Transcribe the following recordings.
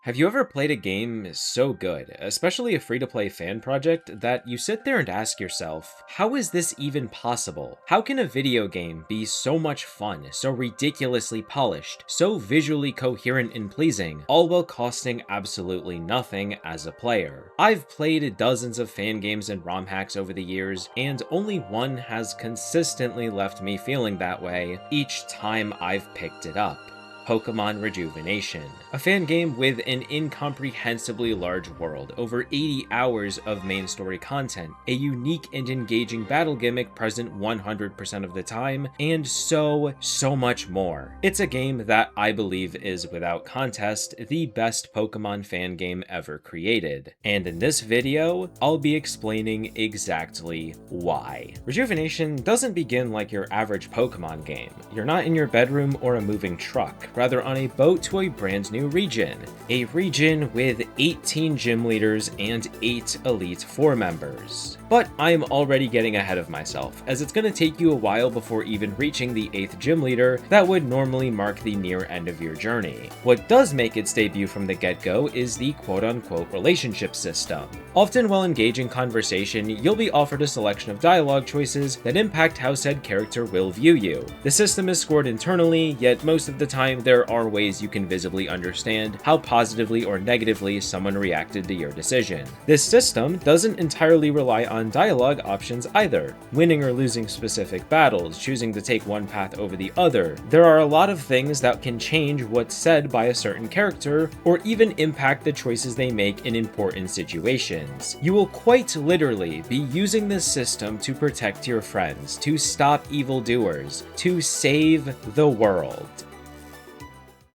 Have you ever played a game so good, especially a free-to-play fan project, that you sit there and ask yourself, how is this even possible? How can a video game be so much fun, so ridiculously polished, so visually coherent and pleasing, all while costing absolutely nothing as a player? I've played dozens of fan games and ROM hacks over the years, and only one has consistently left me feeling that way each time I've picked it up. Pokemon Rejuvenation, a fan game with an incomprehensibly large world, over 80 hours of main story content, a unique and engaging battle gimmick present 100% of the time, and so much more. It's a game that I believe is, without contest, the best Pokemon fan game ever created. And in this video, I'll be explaining exactly why. Rejuvenation doesn't begin like your average Pokemon game. You're not in your bedroom or a moving truck, rather on a boat to a brand new region. A region with 18 gym leaders and 8 Elite Four members. But I'm already getting ahead of myself, as it's going to take you a while before even reaching the 8th gym leader that would normally mark the near end of your journey. What does make its debut from the get-go is the quote-unquote relationship system. Often while engaging conversation, you'll be offered a selection of dialogue choices that impact how said character will view you. The system is scored internally, yet most of the time there are ways you can visibly understand how positively or negatively someone reacted to your decision. This system doesn't entirely rely on dialogue options either, winning or losing specific battles, choosing to take one path over the other. There are a lot of things that can change what's said by a certain character, or even impact the choices they make in important situations. You will quite literally be using this system to protect your friends, to stop evildoers, to save the world.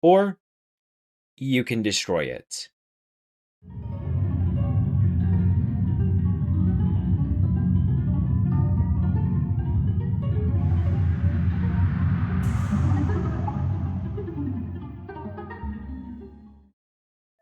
Or you can destroy it.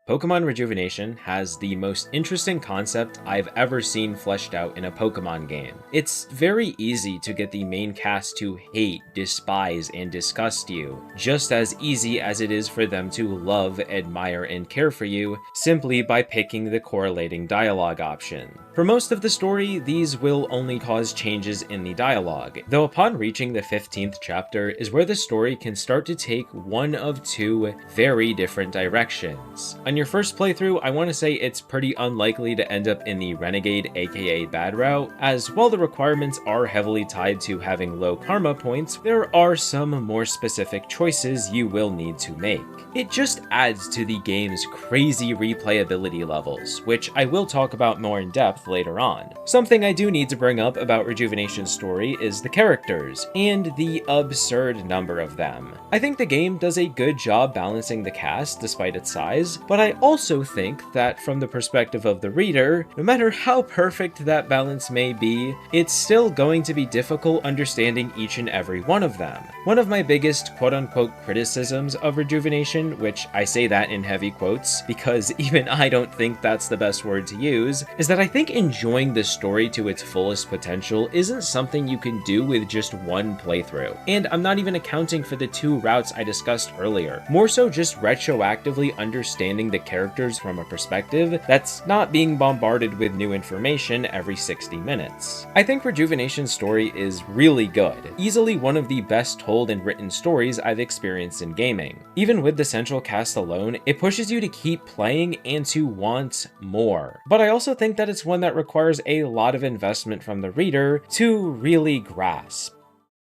Pokemon Rejuvenation has the most interesting concept I've ever seen fleshed out in a Pokemon game. It's very easy to get the main cast to hate, despise, and disgust you, just as easy as it is for them to love, admire, and care for you simply by picking the correlating dialogue option. For most of the story, these will only cause changes in the dialogue, though upon reaching the 15th chapter is where the story can start to take one of two very different directions. On your first playthrough, I want to say it's pretty unlikely to end up in the Renegade aka bad route, as while the requirements are heavily tied to having low karma points, there are some more specific choices you will need to make. It just adds to the game's crazy replayability levels, which I will talk about more in depth later on. Something I do need to bring up about Rejuvenation's story is the characters, and the absurd number of them. I think the game does a good job balancing the cast despite its size, but I also think that from the perspective of the reader, no matter how perfect that balance may be, it's still going to be difficult understanding each and every one of them. One of my biggest quote-unquote criticisms of Rejuvenation, which I say that in heavy quotes because even I don't think that's the best word to use, is that I think enjoying the story to its fullest potential isn't something you can do with just one playthrough. And I'm not even accounting for the 2 routes I discussed earlier, more so just retroactively understanding the characters from a perspective that's not being bombarded with new information every 60 minutes. I think Rejuvenation's story is really good, easily one of the best told and written stories I've experienced in gaming. Even with the central cast alone, it pushes you to keep playing and to want more. But I also think that it's one that requires a lot of investment from the reader to really grasp.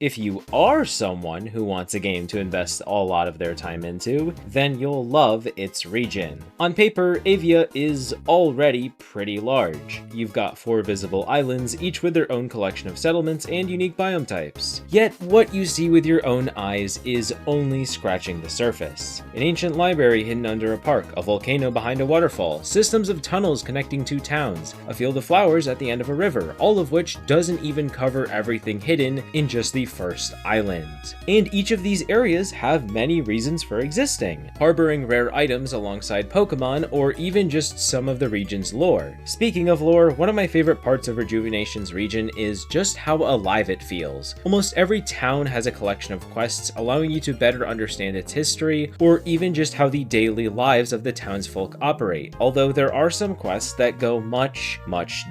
If you are someone who wants a game to invest a lot of their time into, then you'll love its region. On paper, Avia is already pretty large. You've got 4 visible islands, each with their own collection of settlements and unique biome types. Yet, what you see with your own eyes is only scratching the surface. An ancient library hidden under a park, a volcano behind a waterfall, systems of tunnels connecting 2 towns, a field of flowers at the end of a river, all of which doesn't even cover everything hidden in just the first island. And each of these areas have many reasons for existing, harboring rare items alongside Pokemon, or even just some of the region's lore. Speaking of lore, one of my favorite parts of Rejuvenation's region is just how alive it feels. Almost every town has a collection of quests allowing you to better understand its history, or even just how the daily lives of the townsfolk operate, although there are some quests that go much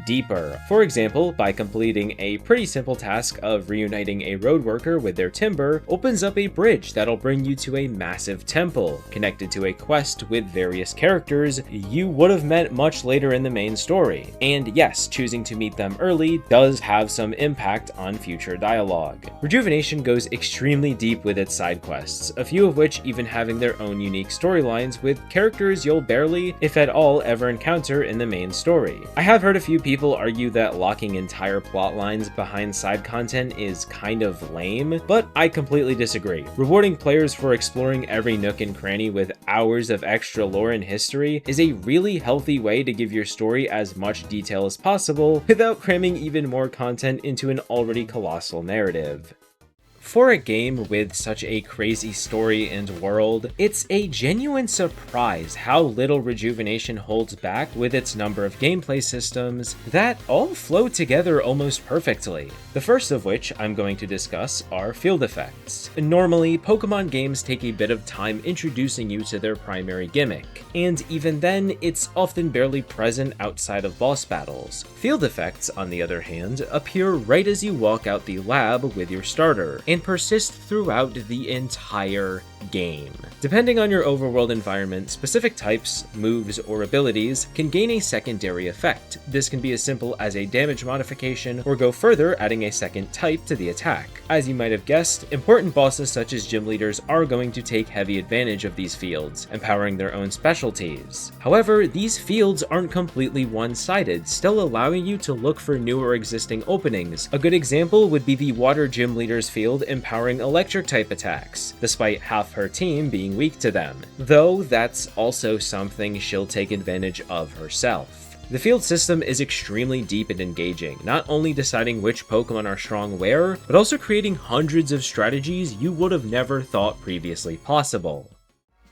deeper. For example, by completing a pretty simple task of reuniting a road worker with their timber opens up a bridge that'll bring you to a massive temple, connected to a quest with various characters you would have met much later in the main story. And yes, choosing to meet them early does have some impact on future dialogue. Rejuvenation goes extremely deep with its side quests, a few of which even having their own unique storylines with characters you'll barely, if at all, ever encounter in the main story. I have heard a few people argue that locking entire plot lines behind side content is kind of lame, but I completely disagree. Rewarding players for exploring every nook and cranny with hours of extra lore and history is a really healthy way to give your story as much detail as possible without cramming even more content into an already colossal narrative. For a game with such a crazy story and world, it's a genuine surprise how little Rejuvenation holds back with its number of gameplay systems that all flow together almost perfectly. The first of which I'm going to discuss are field effects. Normally, Pokemon games take a bit of time introducing you to their primary gimmick, and even then, it's often barely present outside of boss battles. Field effects, on the other hand, appear right as you walk out the lab with your starter, and persist throughout the entire game. Depending on your overworld environment, specific types, moves, or abilities can gain a secondary effect. This can be as simple as a damage modification, or go further, adding a second type to the attack. As you might have guessed, important bosses such as gym leaders are going to take heavy advantage of these fields, empowering their own specialties. However, these fields aren't completely one-sided, still allowing you to look for new or existing openings. A good example would be the water gym leaders field empowering electric type attacks, despite half her team being weak to them, though that's also something she'll take advantage of herself. The field system is extremely deep and engaging, not only deciding which Pokemon are strong where, but also creating hundreds of strategies you would have never thought previously possible.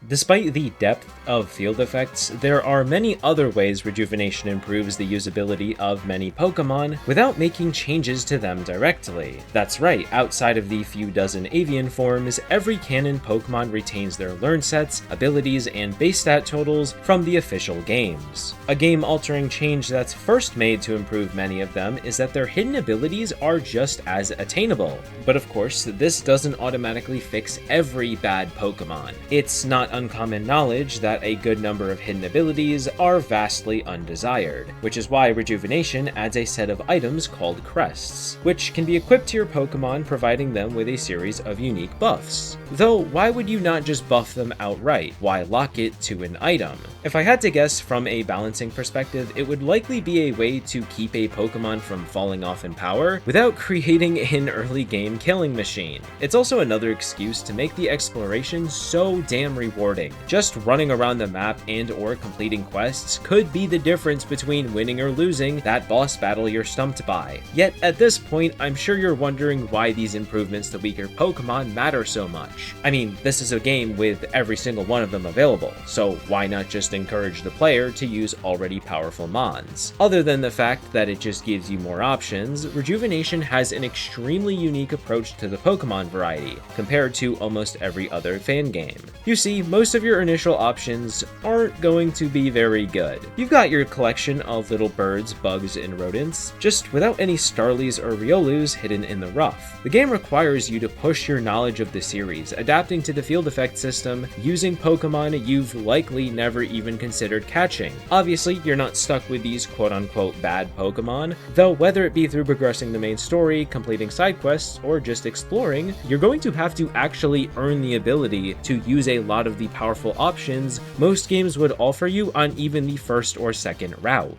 Despite the depth of field effects, there are many other ways Rejuvenation improves the usability of many Pokemon without making changes to them directly. That's right, outside of the few dozen avian forms, every canon Pokemon retains their learn sets, abilities, and base stat totals from the official games. A game-altering change that's first made to improve many of them is that their hidden abilities are just as attainable. But of course, this doesn't automatically fix every bad Pokemon. It's not uncommon knowledge that a good number of hidden abilities are vastly undesired, which is why Rejuvenation adds a set of items called crests, which can be equipped to your Pokemon, providing them with a series of unique buffs. Though, why would you not just buff them outright? Why lock it to an item? If I had to guess from a balancing perspective, it would likely be a way to keep a Pokemon from falling off in power without creating an early game killing machine. It's also another excuse to make the exploration so damn rewarding. Just running around the map and or completing quests could be the difference between winning or losing that boss battle you're stumped by. Yet at this point, I'm sure you're wondering why these improvements to weaker Pokemon matter so much. I mean, this is a game with every single one of them available, so why not just encourage the player to use already powerful mons? Other than the fact that it just gives you more options, Rejuvenation has an extremely unique approach to the Pokemon variety, compared to almost every other fan game. You see, most of your initial options aren't going to be very good. You've got your collection of little birds, bugs, and rodents, just without any Starlies or Riolus hidden in the rough. The game requires you to push your knowledge of the series, adapting to the field effect system, using Pokemon you've likely never even considered catching. Obviously, you're not stuck with these quote-unquote bad Pokemon, though whether it be through progressing the main story, completing side quests, or just exploring, you're going to have to actually earn the ability to use a lot of the powerful options most games would offer you on even the first or second route.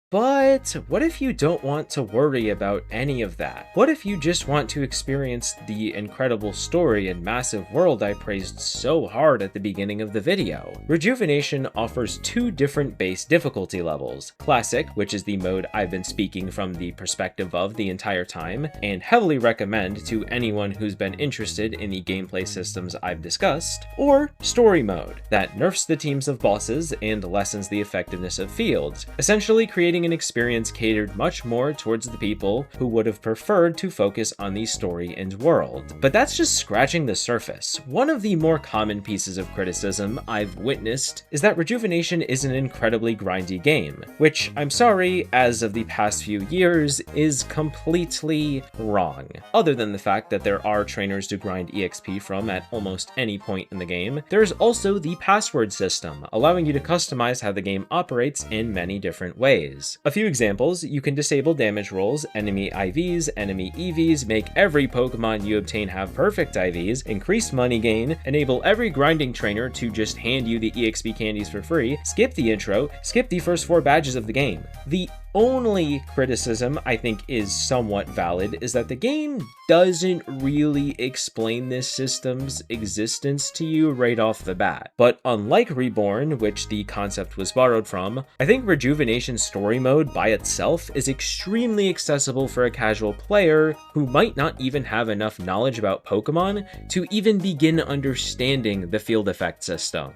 But what if you don't want to worry about any of that? What if you just want to experience the incredible story and massive world I praised so hard at the beginning of the video? Rejuvenation offers two different base difficulty levels: Classic, which is the mode I've been speaking from the perspective of the entire time, and heavily recommend to anyone who's been interested in the gameplay systems I've discussed, or Story mode, that nerfs the teams of bosses and lessens the effectiveness of fields, essentially creating an experience catered much more towards the people who would have preferred to focus on the story and world. But that's just scratching the surface. One of the more common pieces of criticism I've witnessed is that Rejuvenation is an incredibly grindy game, which, I'm sorry, as of the past few years, is completely wrong. Other than the fact that there are trainers to grind EXP from at almost any point in the game, there's also the password system, allowing you to customize how the game operates in many different ways. A few examples: you can disable damage rolls, enemy IVs, enemy EVs, make every Pokemon you obtain have perfect IVs, increase money gain, enable every grinding trainer to just hand you the EXP candies for free, skip the intro, skip the first 4 badges of the game. The only criticism I think is somewhat valid is that the game doesn't really explain this system's existence to you right off the bat. But unlike Reborn, which the concept was borrowed from, I think Rejuvenation Story Mode by itself is extremely accessible for a casual player who might not even have enough knowledge about Pokemon to even begin understanding the field effect system.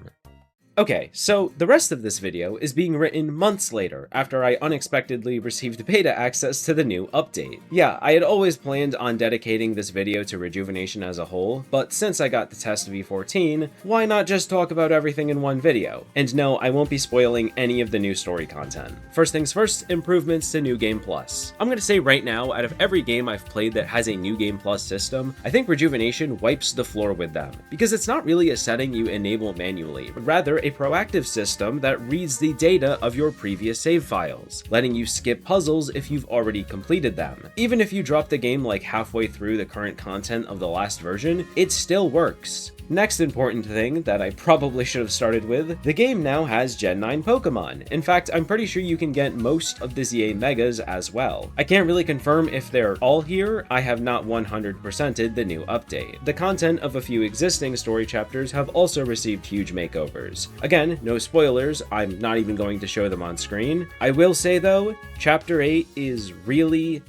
Okay, so the rest of this video is being written months later, after I unexpectedly received beta access to the new update. Yeah, I had always planned on dedicating this video to Rejuvenation as a whole, but since I got the test V14, why not just talk about everything in one video? And no, I won't be spoiling any of the new story content. First things first, improvements to New Game Plus. I'm gonna say right now, out of every game I've played that has a New Game Plus system, I think Rejuvenation wipes the floor with them, because it's not really a setting you enable manually, but rather a proactive system that reads the data of your previous save files, letting you skip puzzles if you've already completed them. Even if you drop the game like halfway through the current content of the last version, it still works. Next important thing that I probably should have started with, the game now has Gen 9 Pokemon. In fact, I'm pretty sure you can get most of the ZA Megas as well. I can't really confirm if they're all here, I have not 100%ed the new update. The content of a few existing story chapters have also received huge makeovers. Again, no spoilers, I'm not even going to show them on screen. I will say though, Chapter 8 is really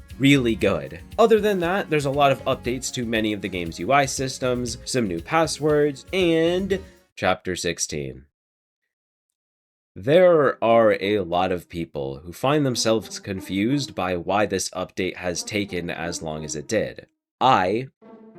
good. Other than that, there's a lot of updates to many of the game's UI systems, some new passwords, and Chapter 16. There are a lot of people who find themselves confused by why this update has taken as long as it did. I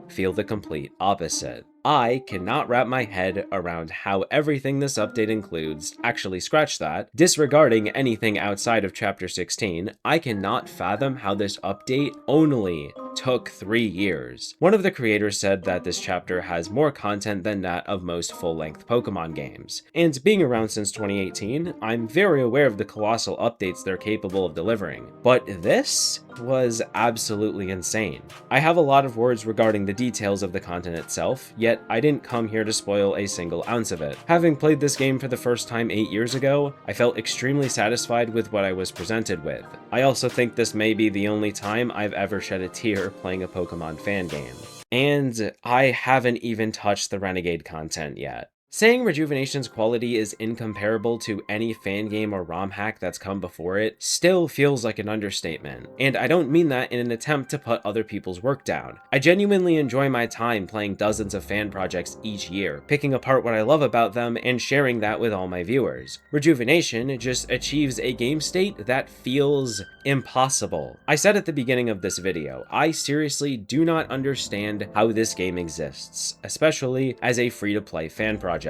feel the complete opposite. I cannot wrap my head around how everything this update includes, actually scratch that, disregarding anything outside of Chapter 16, I cannot fathom how this update only took 3 years. One of the creators said that this chapter has more content than that of most full-length Pokemon games. And being around since 2018, I'm very aware of the colossal updates they're capable of delivering. But this was absolutely insane. I have a lot of words regarding the details of the content itself, yet I didn't come here to spoil a single ounce of it. Having played this game for the first time 8 years ago, I felt extremely satisfied with what I was presented with. I also think this may be the only time I've ever shed a tear playing a Pokemon fan game. And I haven't even touched the Renegade content yet. Saying Rejuvenation's quality is incomparable to any fan game or ROM hack that's come before it still feels like an understatement, and I don't mean that in an attempt to put other people's work down. I genuinely enjoy my time playing dozens of fan projects each year, picking apart what I love about them and sharing that with all my viewers. Rejuvenation just achieves a game state that feels impossible. I said at the beginning of this video, I seriously do not understand how this game exists, especially as a free-to-play fan project.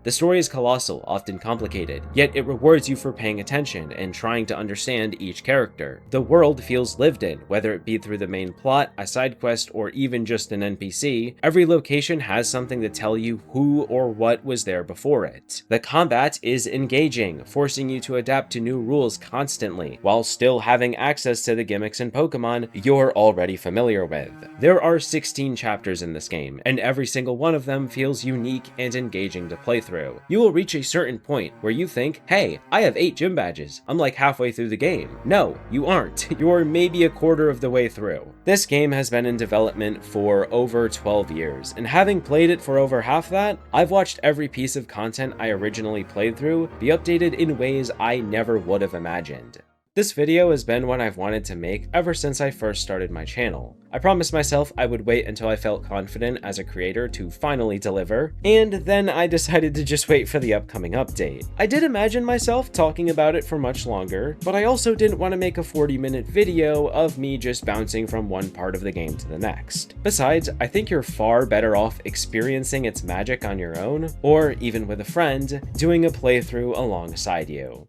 The story is colossal, often complicated, yet it rewards you for paying attention and trying to understand each character. The world feels lived in, whether it be through the main plot, a side quest, or even just an NPC. Every location has something to tell you who or what was there before it. The combat is engaging, forcing you to adapt to new rules constantly, while still having access to the gimmicks in Pokemon you're already familiar with. There are 16 chapters in this game, and every single one of them feels unique and engaging finishing the playthrough. You will reach a certain point where you think, hey, I have 8 gym badges, I'm like halfway through the game. No, you aren't. You're maybe a quarter of the way through. This game has been in development for over 12 years, and having played it for over half that, I've watched every piece of content I originally played through be updated in ways I never would have imagined. This video has been one I've wanted to make ever since I first started my channel. I promised myself I would wait until I felt confident as a creator to finally deliver, and then I decided to just wait for the upcoming update. I did imagine myself talking about it for much longer, but I also didn't want to make a 40-minute video of me just bouncing from one part of the game to the next. Besides, I think you're far better off experiencing its magic on your own, or even with a friend, doing a playthrough alongside you.